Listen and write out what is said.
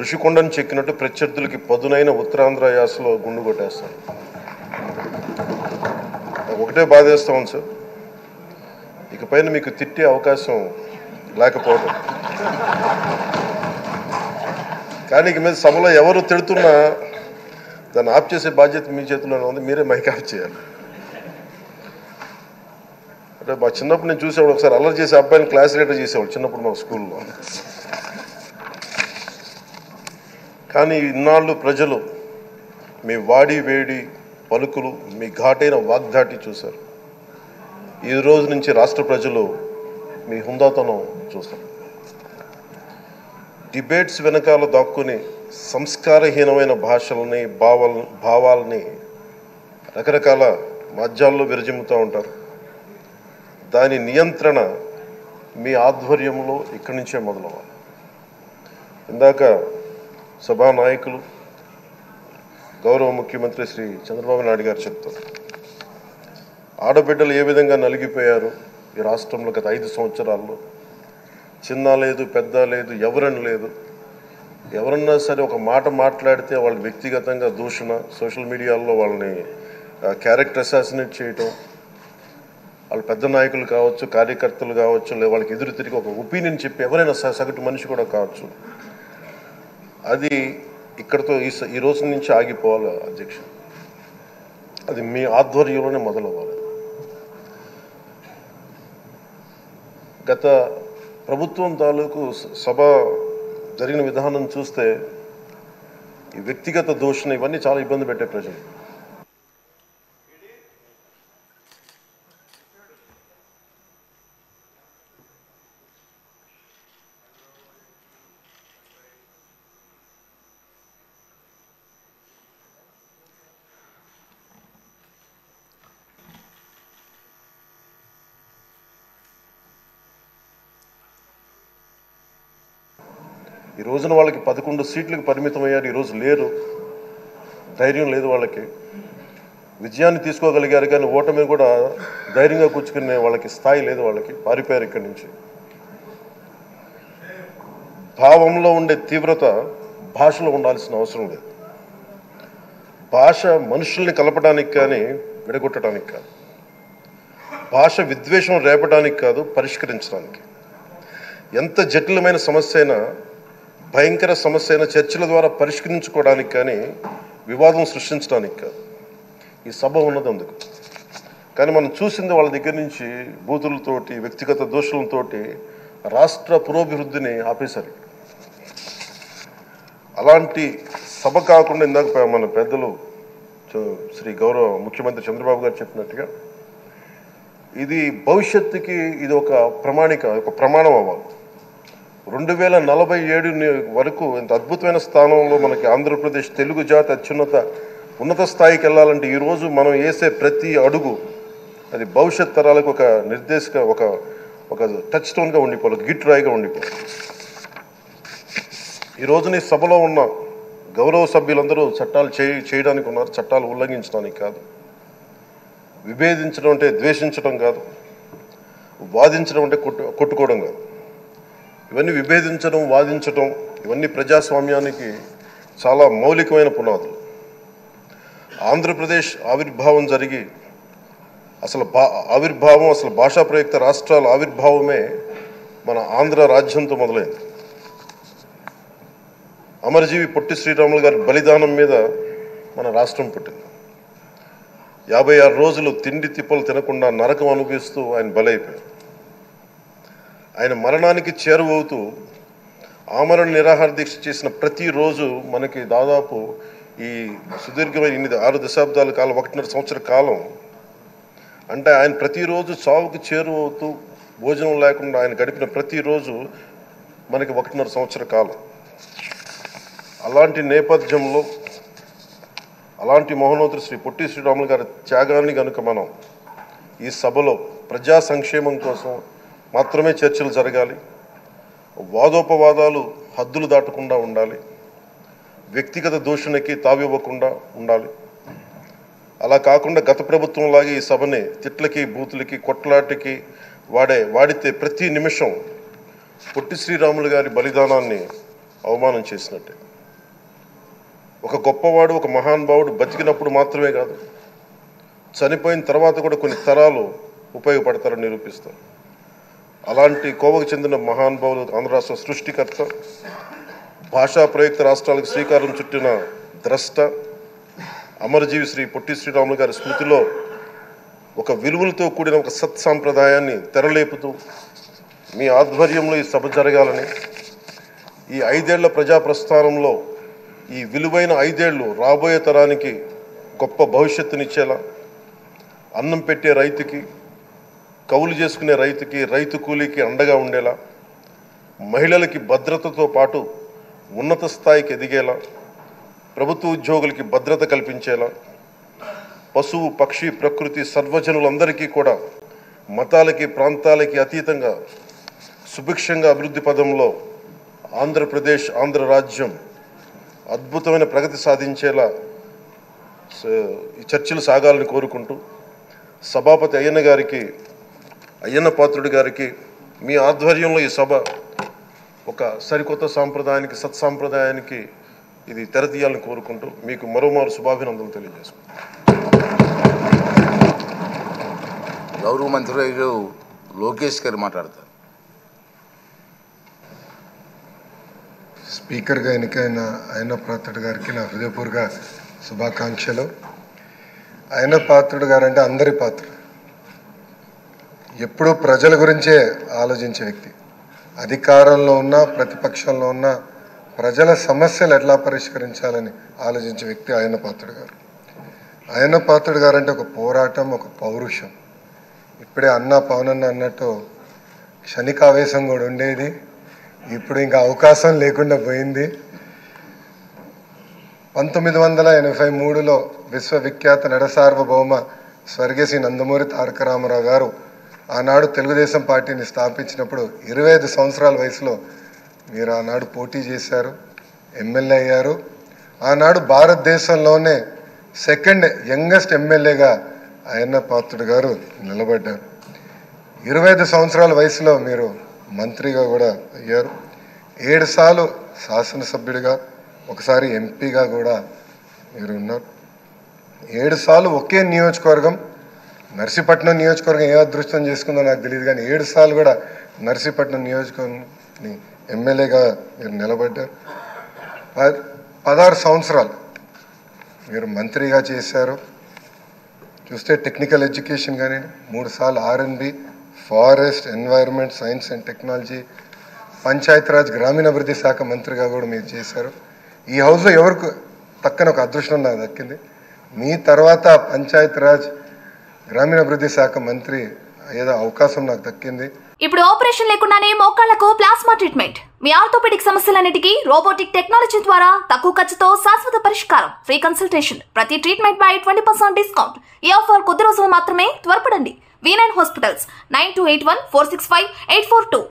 ఋషికొండను చెక్కినట్టు ప్రత్యర్థులకి పదునైన ఉత్తరాంధ్ర యాసలో గుండు కొట్టేస్తారు. ఒకటే బాధేస్తా ఉంది సార్, ఇకపైన మీకు తిట్టే అవకాశం లేకపోవడం. కానీ ఇక మీద సభలో ఎవరు తిడుతున్నా దాన్ని ఆఫ్ చేసే బాధ్యత మీ చేతిలోనే ఉంది, మీరే మైక్ ఆఫ్ చేయాలి. అంటే మా చిన్నప్పుడు నేను చూసేవాడు, ఒకసారి అల్లరి చేసే అబ్బాయిని క్లాస్ లీడర్ చేసేవాడు చిన్నప్పుడు మా స్కూల్లో. కానీ ఇన్నాళ్ళు ప్రజలు మీ వాడి వేడి పలుకులు, మీ ఘాటైన వాగ్దాటి చూశారు. ఈ రోజు నుంచి రాష్ట్ర ప్రజలు మీ హుందాతనం చూస్తారు. డిబేట్స్ వెనకాల దాక్కుని సంస్కారహీనమైన భాషలని భావాలని రకరకాల మాధ్యాల్లో విరజిమ్ముతూ ఉంటారు. దాని నియంత్రణ మీ ఆధ్వర్యంలో ఇక్కడి నుంచే మొదలవ్వాలి. ఇందాక సభానాయకులు గౌరవ ముఖ్యమంత్రి శ్రీ చంద్రబాబు నాయుడు గారు చెప్తారు, ఆడబిడ్డలు ఏ విధంగా నలిగిపోయారు ఈ రాష్ట్రంలో గత 5 సంవత్సరాల్లో. చిన్న లేదు, పెద్ద లేదు, ఎవరని లేదు. ఎవరన్నా సరే ఒక మాట మాట్లాడితే వాళ్ళు వ్యక్తిగతంగా దూషణ, సోషల్ మీడియాలో వాళ్ళని క్యారెక్టర్ అసాసినేట్ చేయటం, వాళ్ళు పెద్ద నాయకులు కావచ్చు, కార్యకర్తలు కావచ్చు, లేదా వాళ్ళకి ఎదురు తిరిగి ఒక ఒపీనియన్ చెప్పి ఎవరైనా సగటు మనిషి కూడా కావచ్చు, అది ఇక్కడతో ఈ రోజు నుంచి ఆగిపోవాలి అధ్యక్ష. అది మీ ఆధ్వర్యంలోనే మొదలవ్వాలి. గత ప్రభుత్వం తాలూకు సభ జరిగిన విధానం చూస్తే ఈ వ్యక్తిగత దూషణ ఇవన్నీ చాలా ఇబ్బంది పెట్టే ప్రజలు. ఈ రోజున వాళ్ళకి 11 సీట్లకు పరిమితమయ్యారు, ఈరోజు లేరు, ధైర్యం లేదు వాళ్ళకి. విజయాన్ని తీసుకోగలిగారు కానీ ఓటమిని కూడా ధైర్యంగా కూర్చుకునే వాళ్ళకి స్థాయి లేదు, వాళ్ళకి పారిపోయారు ఇక్కడి నుంచి. భావంలో ఉండే తీవ్రత భాషలో ఉండాల్సిన అవసరం లేదు. భాష మనుషుల్ని కలపడానికి కానీ విడగొట్టడానికి కాదు, భాష విద్వేషం రేపడానికి కాదు, పరిష్కరించడానికి. ఎంత జటిలమైన సమస్య అయినా, భయంకర సమస్య అయినా చర్చల ద్వారా పరిష్కరించుకోవడానికి కానీ వివాదం సృష్టించడానికి కాదు. ఈ సభ ఉన్నది అందుకు. కానీ మనం చూసింది వాళ్ళ దగ్గర నుంచి బూతులతోటి, వ్యక్తిగత దోషులతోటి రాష్ట్ర పురోభివృద్ధిని ఆపేశారు. అలాంటి సభ కాకుండా ఇందాక మన పెద్దలు శ్రీ గౌరవ ముఖ్యమంత్రి చంద్రబాబు గారు చెప్పినట్టుగా ఇది భవిష్యత్తుకి ఇది ఒక ప్రమాణం అవ్వాలి. 2047 వరకు ఇంత అద్భుతమైన స్థానంలో మనకి ఆంధ్రప్రదేశ్ తెలుగు జాతి ఉన్నత స్థాయికి వెళ్ళాలంటే ఈరోజు మనం వేసే ప్రతి అడుగు అది భవిష్యత్ తరాలకు ఒక నిర్దేశక ఒక టచ్ స్టోన్గా ఉండిపోవాలి, గిట్ రాయిగా ఉండిపోవాలి. ఈ రోజున ఈ సభలో ఉన్న గౌరవ సభ్యులందరూ చట్టాలు చేయడానికి ఉన్నారు, చట్టాలు ఉల్లంఘించడానికి కాదు. విభేదించడం అంటే ద్వేషించడం కాదు, వాదించడం అంటే కొట్టుకోవడం కాదు. ఇవన్నీ విభేదించడం, వాదించడం ఇవన్నీ ప్రజాస్వామ్యానికి చాలా మౌలికమైన పునాదులు. ఆంధ్రప్రదేశ్ ఆవిర్భావం జరిగి అసలు భాషా ప్రయుక్త రాష్ట్రాల ఆవిర్భావమే మన ఆంధ్ర రాజ్యంతో మొదలైంది. అమరజీవి పొట్టి శ్రీరాములు గారి బలిదానం మీద మన రాష్ట్రం పుట్టింది. 56 రోజులు తిండి తిప్పలు తినకుండా నరకం అనుభవిస్తూ ఆయన బలైపోయారు. ఆయన మరణానికి చేరువవుతూ ఆమరణ నిరాహార దీక్ష చేసిన ప్రతిరోజు మనకి దాదాపు ఈ సుదీర్ఘమైన 6 దశాబ్దాల కాలం, 1.5 సంవత్సర కాలం అంటే ఆయన ప్రతిరోజు చావుకు చేరువవుతూ భోజనం లేకుండా ఆయన గడిపిన ప్రతిరోజు మనకి 1.5 సంవత్సర కాలం. అలాంటి నేపథ్యంలో అలాంటి మహోన్నతుడు శ్రీ పొట్టి శ్రీరాములు గారి త్యాగాన్ని కనుక మనం ఈ సభలో ప్రజా సంక్షేమం కోసం మాత్రమే చర్చలు జరగాలి, వాదోపవాదాలు హద్దులు దాటకుండా ఉండాలి, వ్యక్తిగత దూషణకి తావివ్వకుండా ఉండాలి. అలా కాకుండా గత ప్రభుత్వం లాగే ఈ సభని తిట్లకి, బూతులకి, కొట్లాటకి వాడితే ప్రతి నిమిషం పొట్టి శ్రీరాములు గారి బలిదానాన్ని అవమానం చేసినట్టే. ఒక గొప్పవాడు, ఒక మహానుభావుడు బతికినప్పుడు మాత్రమే కాదు, చనిపోయిన తర్వాత కూడా కొన్ని తరాలు ఉపయోగపడతారని నిరూపిస్తారు. అలాంటి కోవకు చెందిన మహానుభావులు ఆంధ్ర రాష్ట్ర సృష్టికర్త, భాషా ప్రయుక్త రాష్ట్రాలకు శ్రీకారం చుట్టిన ద్రష్ట, అమరజీవి శ్రీ పొట్టి శ్రీరాములు గారి స్మృతిలో ఒక విలువలతో కూడిన ఒక సత్సాంప్రదాయాన్ని తెరలేపుతూ మీ ఆధ్వర్యంలో ఈ సభ జరగాలని, ఈ 5 ఏళ్ల ప్రజాప్రస్థానంలో ఈ విలువైన 5 ఏళ్ళు రాబోయే తరానికి గొప్ప భవిష్యత్తునిచ్చేలా, అన్నం పెట్టే రైతుకి, కౌలు చేసుకునే రైతుకి, రైతు కూలీకి అండగా ఉండేలా, మహిళలకి భద్రతతో పాటు ఉన్నత స్థాయికి ఎదిగేలా, ప్రభుత్వ ఉద్యోగులకి భద్రత కల్పించేలా, పశువు పక్షి ప్రకృతి సర్వజనులందరికీ కూడా మతాలకి ప్రాంతాలకి అతీతంగా సుభిక్షంగా అభివృద్ధి పదంలో ఆంధ్రప్రదేశ్, ఆంధ్ర రాజ్యం అద్భుతమైన ప్రగతి సాధించేలా ఈ చర్చలు సాగాలని కోరుకుంటూ, సభాపతి అయ్యన్న పాత్రుడి గారికి మీ ఆధ్వర్యంలో ఈ సభ ఒక సరికొత్త సాంప్రదాయానికి, సత్సాంప్రదాయానికి ఇది తెరతీయాలని కోరుకుంటూ మీకు మరోమారు శుభాభినందనలు తెలియజేసుకుంటాం. గౌరవ మంత్రులు లోకేష్ గారు మాట్లాడతారు. స్పీకర్గా ఎన్నికైన అయ్యన్న పాత్రుడు గారికి నా హృదయపూర్వక శుభాకాంక్షలు. అయ్యన్న పాత్రుడు గారు అంటే అందరి పాత్రుడు, ఎప్పుడూ ప్రజల గురించే ఆలోచించే వ్యక్తి. అధికారంలో ఉన్న ప్రతిపక్షంలో ఉన్న ప్రజల సమస్యలు ఎట్లా పరిష్కరించాలని ఆలోచించే వ్యక్తి అయ్యన్న పాత్రుడు గారు. అయ్యన్న పాత్రుడు గారు అంటే ఒక పోరాటం, ఒక పౌరుషం. ఇప్పుడే పవనన్న అన్నట్టు క్షణికావేశం కూడా ఉండేది, ఇప్పుడు ఇంకా అవకాశం లేకుండా పోయింది. 1983లో విశ్వవిఖ్యాత నడసార్వభౌమ స్వర్గీయ నందమూరి తారక రామారావు గారు ఆనాడు తెలుగుదేశం పార్టీని స్థాపించినప్పుడు 25 సంవత్సరాల వయసులో మీరు ఆనాడు పోటీ చేశారు, ఎమ్మెల్యే అయ్యారు. ఆనాడు భారతదేశంలోనే సెకండ్ యంగెస్ట్ ఎమ్మెల్యేగా అయ్యన్న పాత్రుడు గారు నిలబడ్డారు. 25 సంవత్సరాల వయసులో మీరు మంత్రిగా కూడా అయ్యారు. 7 సార్లు శాసనసభ్యుడిగా, ఒకసారి ఎంపీగా కూడా మీరు ఉన్నారు. 7 సార్లు ఒకే నియోజకవర్గం, నర్సీపట్నం నియోజకవర్గం ఏ అదృష్టం చేసుకుందో నాకు తెలియదు, కానీ 7 సార్లు కూడా నర్సీపట్నం నియోజకవర్గం ఎమ్మెల్యేగా మీరు నిలబడ్డారు. 16 సంవత్సరాలు మీరు మంత్రిగా చేశారు. చూస్తే టెక్నికల్ ఎడ్యుకేషన్ కానీ 3 సార్లు R&B, forest, environment, science and technology, Panchayati Raj గ్రామీణాభివృద్ధి శాఖ మంత్రిగా కూడా మీరు చేశారు. ఈ హౌస్లో ఎవరికి తక్కన ఒక అదృష్టం నాకు దక్కింది. మీ తర్వాత పంచాయతీరాజ్ గ్రామీణాభివృద్ధి శాఖ మంత్రి ఏదో అవకాశం నాకు దక్కింది. ఇప్పుడు ఆపరేషన్ లేకుండానే మోకాళ్లకు ప్లాస్మా ట్రీట్మెంట్. మీ ఆర్థోపెడిక్ సమస్యలన్నిటికీ రోబోటిక్ టెక్నాలజీ ద్వారా తక్కువ ఖర్చుతో శాశ్వత పరిష్కారం. ఫ్రీ కన్సల్టేషన్, ప్రతి ట్రీట్మెంట్ పై 20% డిస్కౌంట్. ఈ ఆఫర్ కొద్ది రోజులు మాత్రమే, త్వరపడండి. V9 hospitals 9281465842.